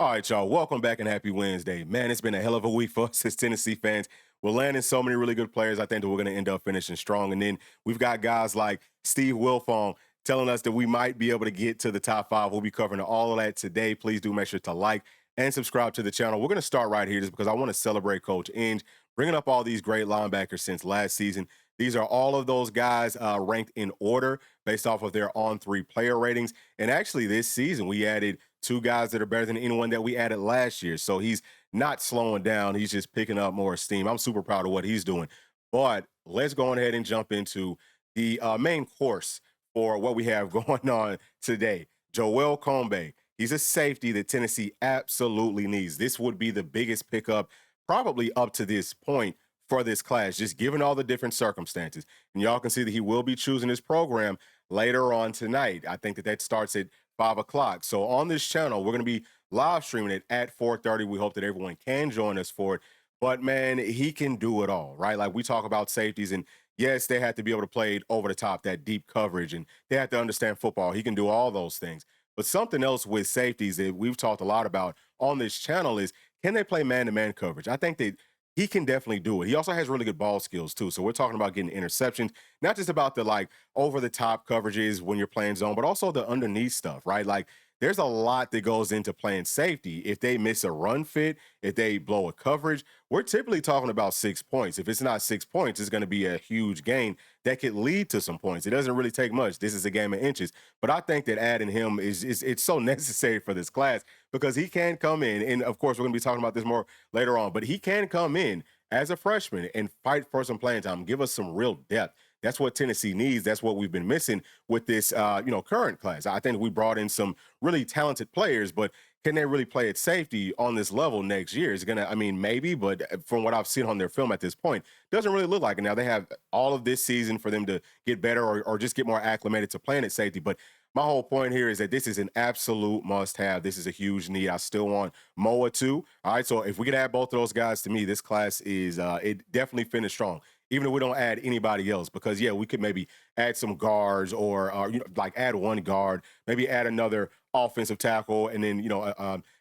All right, y'all. Welcome back and happy Wednesday. Man, it's been a hell of a week for us as Tennessee fans. We're landing so many really good players. I think that we're going to end up finishing strong. And then we've got guys like Steve Wilfong telling us that we might be able to get to the top five. We'll be covering all of that today. Please do make sure to like and subscribe to the channel. We're going to start right here just because I want to celebrate Coach Inge, bringing up all these great linebackers since last season. These are all of those guys ranked in order based off of their on-three player ratings. And actually, this season, we added two guys that are better than anyone that we added last year. So he's not slowing down. He's just picking up more steam. I'm super proud of what he's doing. But let's go ahead and jump into the main course for what we have going on today. Jowell Combay. He's a safety that Tennessee absolutely needs. This would be the biggest pickup probably up to this point for this class, just given all the different circumstances. And y'all can see that he will be choosing his program later on tonight. I think that starts at 5 o'clock. So on this channel, we're going to be live streaming it at 4:30. We hope that everyone can join us for it. But man, he can do it all, right? Like we talk about safeties, and yes, they have to be able to play it over the top, that deep coverage, and they have to understand football. He can do all those things. But something else with safeties that we've talked a lot about on this channel is, can they play man-to-man coverage? I think that he can definitely do it. He also has really good ball skills too. So we're talking about getting interceptions, not just about the like over the top coverages when you're playing zone, but also the underneath stuff, right? Like there's a lot that goes into playing safety. If they miss a run fit, if they blow a coverage, we're typically talking about 6 points. If it's not 6 points, it's going to be a huge gain that could lead to some points. It doesn't really take much. This is a game of inches. But I think that adding him is it's so necessary for this class because he can come in, and of course we're going to be talking about this more later on, but he can come in as a freshman and fight for some playing time, give us some real depth. That's what Tennessee needs. That's what we've been missing with this, current class. I think we brought in some really talented players, but can they really play at safety on this level next year? Is gonna, I mean, maybe, but from what I've seen on their film at this point, doesn't really look like it. Now they have all of this season for them to get better or just get more acclimated to playing at safety. But my whole point here is that this is an absolute must-have. This is a huge need. I still want Moa too. All right, so if we could add both of those guys, to me, this class is it definitely finished strong. Even if we don't add anybody else, because yeah, we could maybe add some guards or like add one guard, maybe add another offensive tackle, and then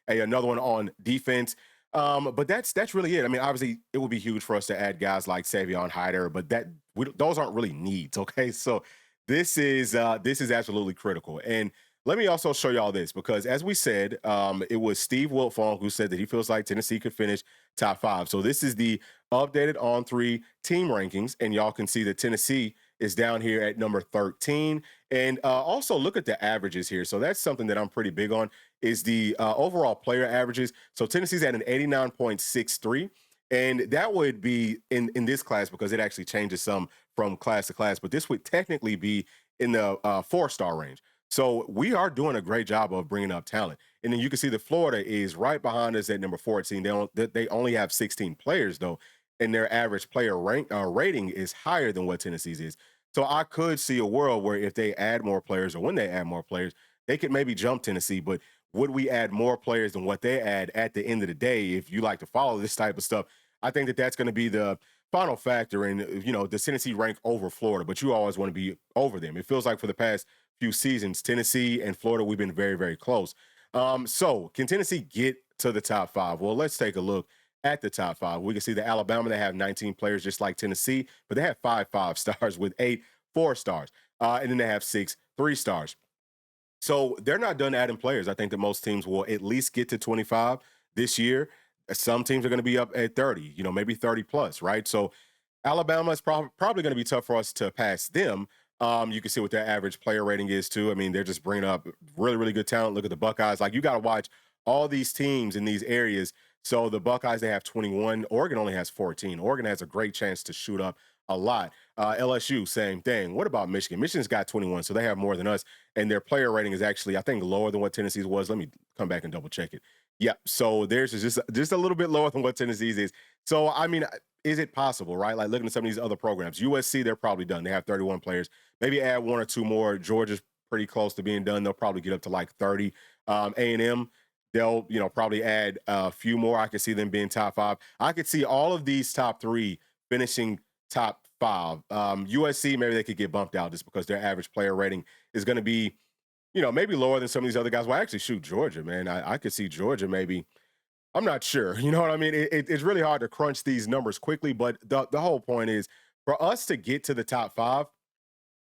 another one on defense. But that's really it. I mean, obviously, it would be huge for us to add guys like Savion Hyder, but those aren't really needs. Okay, so this is absolutely critical. And let me also show y'all this because, as we said, it was Steve Wiltfong who said that he feels like Tennessee could finish top five. So this is the updated on three team rankings, and y'all can see that Tennessee is down here at number 13. And also look at the averages here. So that's something that I'm pretty big on is the overall player averages. So Tennessee's at an 89.63. And that would be in this class because it actually changes some from class to class, but this would technically be in the 4-star range. So we are doing a great job of bringing up talent. And then you can see that Florida is right behind us at number 14. They only have 16 players, though, and their average player rating is higher than what Tennessee's is. So I could see a world where if they add more players or when they add more players, they could maybe jump Tennessee. But would we add more players than what they add at the end of the day? If you like to follow this type of stuff, I think that that's going to be the final factor in, the Tennessee rank over Florida, but you always want to be over them. It feels like for the past few seasons, Tennessee and Florida, we've been very, very close. So can Tennessee get to the top five? Well, let's take a look at the top five. We can see that Alabama, they have 19 players just like Tennessee, but they have 5 stars with 8 4-stars. And then they have 6 3-stars. So they're not done adding players. I think that most teams will at least get to 25 this year. Some teams are going to be up at 30, maybe 30 plus, right? So Alabama is probably going to be tough for us to pass them. You can see what their average player rating is too. I mean, they're just bringing up really, really good talent. Look at the Buckeyes. Like you got to watch all these teams in these areas. So the Buckeyes, they have 21. Oregon only has 14. Oregon has a great chance to shoot up a lot. LSU, same thing. What about Michigan? Michigan's got 21, so they have more than us. And their player rating is actually, I think, lower than what Tennessee's was. Let me come back and double check it. Yeah, so theirs is just a little bit lower than what Tennessee's is. So, I mean, is it possible, right? Like looking at some of these other programs. USC, they're probably done. They have 31 players. Maybe add 1 or 2 more. Georgia's pretty close to being done. They'll probably get up to like 30. A&M, they'll, probably add a few more. I could see them being top 5. I could see all of these top 3 finishing top 5. USC, maybe they could get bumped out just because their average player rating is going to be maybe lower than some of these other guys. Well, actually, shoot, Georgia, man. I could see Georgia maybe. I'm not sure. You know what I mean? It's really hard to crunch these numbers quickly, but the whole point is for us to get to the top five,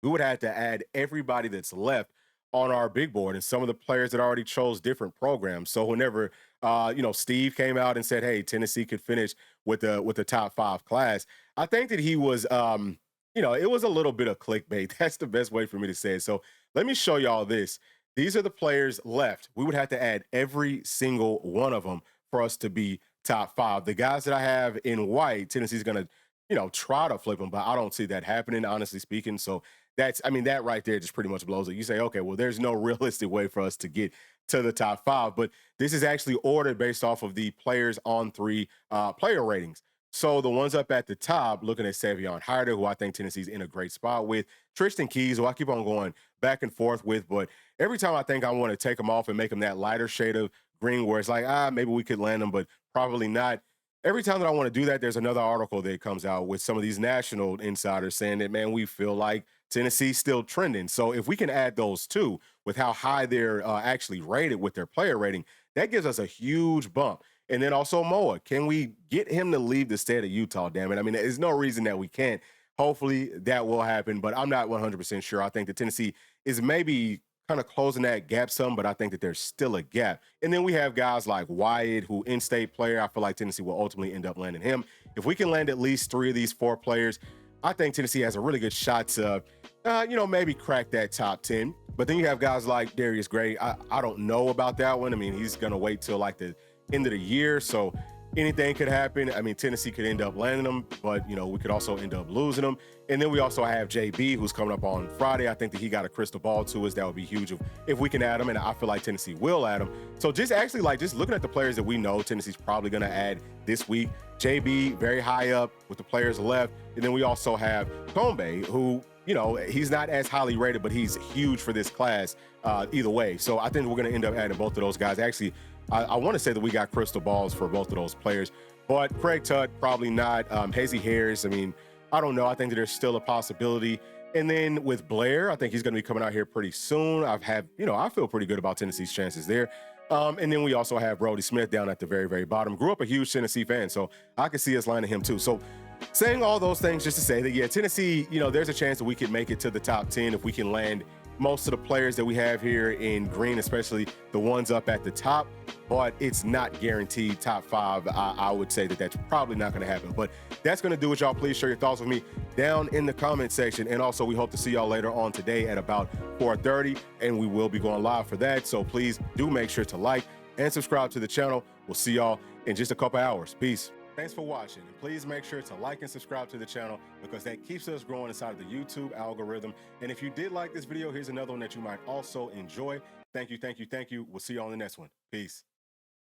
we would have to add everybody that's left on our big board and some of the players that already chose different programs. So whenever Steve came out and said, "Hey, Tennessee could finish with the top five class," I think that he was it was a little bit of clickbait. That's the best way for me to say it. So let me show y'all this. These are the players left. We would have to add every single one of them for us to be top five. The guys that I have in white, Tennessee's gonna try to flip them, but I don't see that happening, honestly speaking. So that right there just pretty much blows it. You say, okay, well, there's no realistic way for us to get to the top five, but this is actually ordered based off of the players on three player ratings. So the ones up at the top, looking at Savion Hyder, who I think Tennessee's in a great spot with, Tristan Keys, who I keep on going back and forth with, but every time I think I want to take him off and make him that lighter shade of green, where it's like, maybe we could land him, but probably not. Every time that I want to do that, there's another article that comes out with some of these national insiders saying that, man, we feel like Tennessee's still trending. So if we can add those two with how high they're actually rated with their player rating, that gives us a huge bump. And then also Moa, can we get him to leave the state of Utah, damn it? I mean, there's no reason that we can't. Hopefully that will happen, but I'm not 100% sure. I think that Tennessee is maybe kind of closing that gap some, but I think that there's still a gap. And then we have guys like Wyatt, who in-state player. I feel like Tennessee will ultimately end up landing him. If we can land at least three of these four players, I think Tennessee has a really good shot to, maybe crack that top 10. But then you have guys like Darius Gray. I don't know about that one. I mean, he's going to wait till like the end of the year. So anything could happen. I mean, Tennessee could end up landing them, but, we could also end up losing them. And then we also have JB, who's coming up on Friday. I think that he got a crystal ball to us. That would be huge if we can add him, and I feel like Tennessee will add him. So just looking at the players that we know Tennessee's probably going to add this week. JB, very high up with the players left. And then we also have Combe, who, he's not as highly rated, but he's huge for this class either way. So I think we're going to end up adding both of those guys. Actually, I want to say that we got crystal balls for both of those players, but Craig Tutt, probably not. Hazy Harris, I mean, I don't know. I think that there's still a possibility. And then with Blair, I think he's going to be coming out here pretty soon. I feel pretty good about Tennessee's chances there. And then we also have Brody Smith down at the very, very bottom. Grew up a huge Tennessee fan, so I could see us lining him too. So saying all those things just to say that, yeah, Tennessee, there's a chance that we could make it to the top 10 if we can land most of the players that we have here in green, especially the ones up at the top, but it's not guaranteed top five. I would say that that's probably not going to happen, but that's going to do it, y'all. Please share your thoughts with me down in the comment section. And also, we hope to see y'all later on today at about 4:30, and we will be going live for that. So please do make sure to like and subscribe to the channel. We'll see y'all in just a couple hours. Peace. Thanks for watching, and please make sure to like and subscribe to the channel because that keeps us growing inside of the YouTube algorithm. And if you did like this video, here's another one that you might also enjoy. Thank you, thank you, thank you. We'll see you on the next one. Peace.